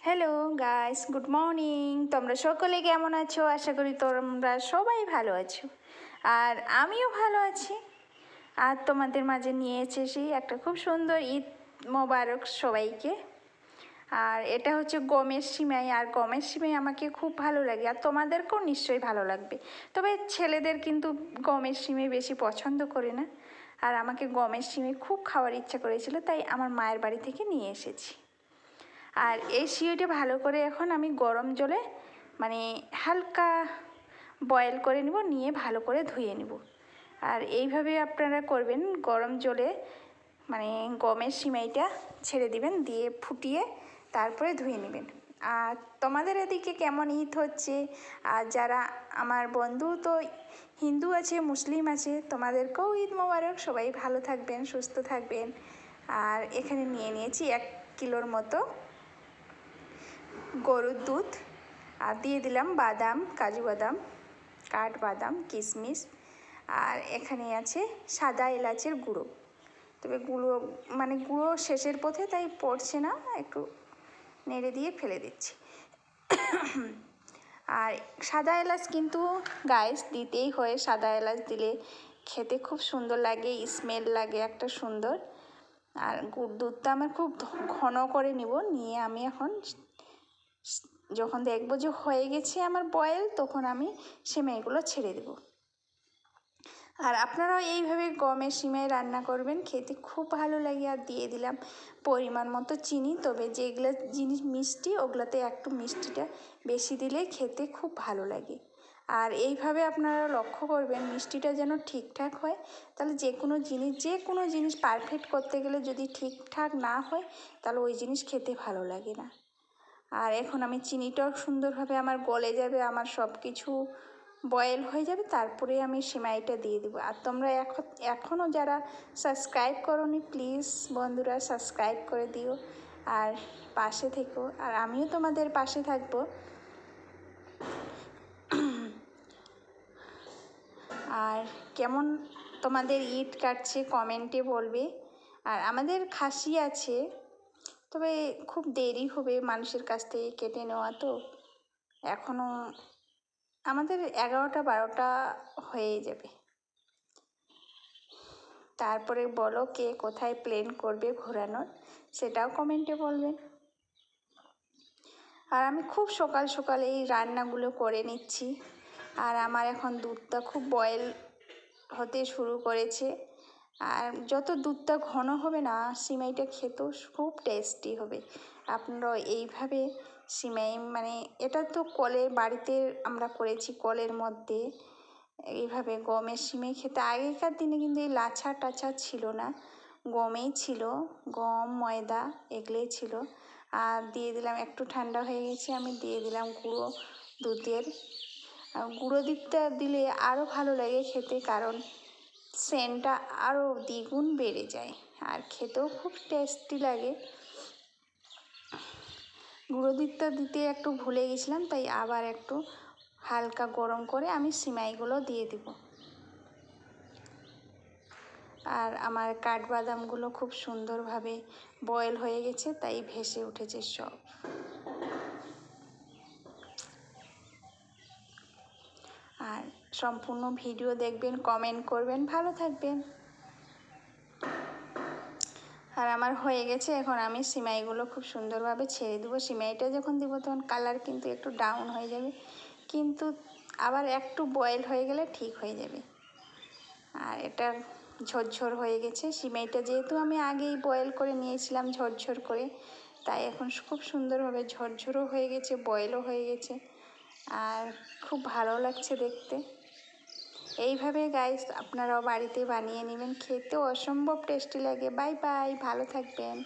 Hello guys, good morning. তোমরা সকলে কেমন আছো? আশা করি তোমরা সবাই ভালো আছো, আর আমিও ভালো আছি। আর তোমাদের মাঝে নিয়ে এসেছি একটা খুব সুন্দর ঈদ মোবারক সবাইকে। আর এটা হচ্ছে গমের সিমাই, আর গমের সিমাই আমাকে খুব ভালো লাগে, আর তোমাদেরকেও নিশ্চয়ই ভালো লাগবে। তবে ছেলেদের কিন্তু গমের সিমাই বেশি পছন্দ করে না, আর আমাকে গমের সিমাই খুব খাওয়ার ইচ্ছা করেছিল, তাই আমার মায়ের বাড়ি থেকে নিয়ে এসেছি। আর এই সিউইটা ভালো করে এখন আমি গরম জলে মানে হালকা বয়েল করে নিব, নিয়ে ভালো করে ধুয়ে নিব। আর এইভাবে আপনারা করবেন, গরম জলে মানে গমের সিমাইটা ছেড়ে দিবেন, দিয়ে ফুটিয়ে তারপরে ধুয়ে নেবেন। আর তোমাদের এদিকে কেমন ঈদ হচ্ছে? আর যারা আমার বন্ধু তো হিন্দু আছে, মুসলিম আছে, তোমাদেরকেও ঈদ মোবারক। সবাই ভালো থাকবেন, সুস্থ থাকবেন। আর এখানে নিয়ে নিয়েছি 1 কিলোর মতো গরুর দুধ, আর দিয়ে দিলাম বাদাম, কাজু বাদাম, কাঠবাদাম, কিশমিশ, আর এখানে আছে সাদা এলাচের গুঁড়ো। তবে গুঁড়ো শেষের পথে, তাই পড়ছে না, একটু নেড়ে দিয়ে ফেলে দিচ্ছি। আর সাদা এলাচ কিন্তু গাইস দিতেই হয়, সাদা এলাচ দিলে খেতে খুব সুন্দর লাগে, স্মেল লাগে একটা সুন্দর। আর দুধটা আমার খুব ঘন করে নিব, নিয়ে আমি এখন যখন দেখবো যে হয়ে গেছে আমার বয়েল, তখন আমি সিমাইগুলো ছেড়ে দেব। আর আপনারাও এইভাবে গমের সিমাই রান্না করবেন, খেতে খুব ভালো লাগে। আর দিয়ে দিলাম পরিমাণ মতো চিনি, তবে যেগুলো জিনিস মিষ্টি ওগুলোতে একটু মিষ্টিটা বেশি দিলে খেতে খুব ভালো লাগে। আর এইভাবে আপনারা লক্ষ্য করবেন মিষ্টিটা যেন ঠিকঠাক হয়, তাহলে যে কোনো জিনিস পারফেক্ট করতে গেলে যদি ঠিকঠাক না হয়, তাহলে ওই জিনিস খেতে ভালো লাগে না। আর এখন আমি চিনিটাও সুন্দরভাবে আমার গলে যাবে, আমার সব কিছু বয়েল হয়ে যাবে, তারপরে আমি সিমাইটা দিয়ে দেবো। আর তোমরা এখনও যারা সাবস্ক্রাইব করোনি, প্লিজ বন্ধুরা সাবস্ক্রাইব করে দিও, আর পাশে থেকো, আর আমিও তোমাদের পাশে থাকবো। আর কেমন তোমাদের ঈদ কাটছে কমেন্টে বলবে। আর আমাদের খাসি আছে, তবে খুব দেরি হবে মানুষের কাছ থেকে কেটে নেওয়া, তো এখনও আমাদের 11টা-12টা হয়ে যাবে। তারপরে বলো কে কোথায় প্ল্যান করবে ঘোরানোর, সেটাও কমেন্টে বলবেন। আর আমি খুব সকাল সকাল এই রান্নাগুলো করে নিচ্ছি। আর আমার এখন দুধটা খুব বয়েল হতে শুরু করেছে। আর যত দুধটা ঘন হবে না, সিমাইটা খেতেও খুব টেস্টি হবে। আপনারা এইভাবে সিমাই এটা তো বাড়িতে আমরা করেছি কলের মধ্যে। এইভাবে গমের সিমাই খেতে আগেকার দিনে কিন্তু এই লাছা টাছা ছিল না, গমেই ছিল, গম ময়দা এগুলোই ছিল। আর দিয়ে দিলাম, একটু ঠান্ডা হয়ে গেছে, আমি দিয়ে দিলাম দুধের গুঁড়ো দুধটা দিলে আরও ভালো লাগে খেতে, কারণ সেন্টটা আরও দ্বিগুণ বেড়ে যায়, আর খেতেও খুব টেস্টি লাগে। গুঁড়ো দুধটা দিতে একটু ভুলে গেছিলাম, তাই আবার একটু হালকা গরম করে আমি সিমাইগুলো দিয়ে দেব। আর আমার কাঠবাদামগুলো খুব সুন্দরভাবে বয়েল হয়ে গেছে, তাই ভেসে উঠেছে সব। আর সম্পূর্ণ ভিডিও দেখবেন, কমেন্ট করবেন, ভালো থাকবেন। আর আমার হয়ে গেছে, এখন আমি সিমাইগুলো খুব সুন্দরভাবে ছেড়ে দেবো। সিমাইটা যখন দেবো তখন কালার কিন্তু একটু ডাউন হয়ে যাবে, কিন্তু আবার একটু বয়েল হয়ে গেলে ঠিক হয়ে যাবে। আর এটা ঝরঝর হয়ে গেছে সিমাইটা, যেহেতু আমি আগেই বয়েল করে নিয়েছিলাম ঝরঝর করে, তাই এখন খুব সুন্দরভাবে ঝরঝরও হয়ে গেছে, বয়েলও হয়ে গেছে, আর খুব ভালো লাগছে দেখতে। এইভাবে গাইস আপনারাও বাড়িতে বানিয়ে নেবেন, খেতেও অসম্ভব টেস্টি লাগে। বাই বাই, ভালো থাকবেন।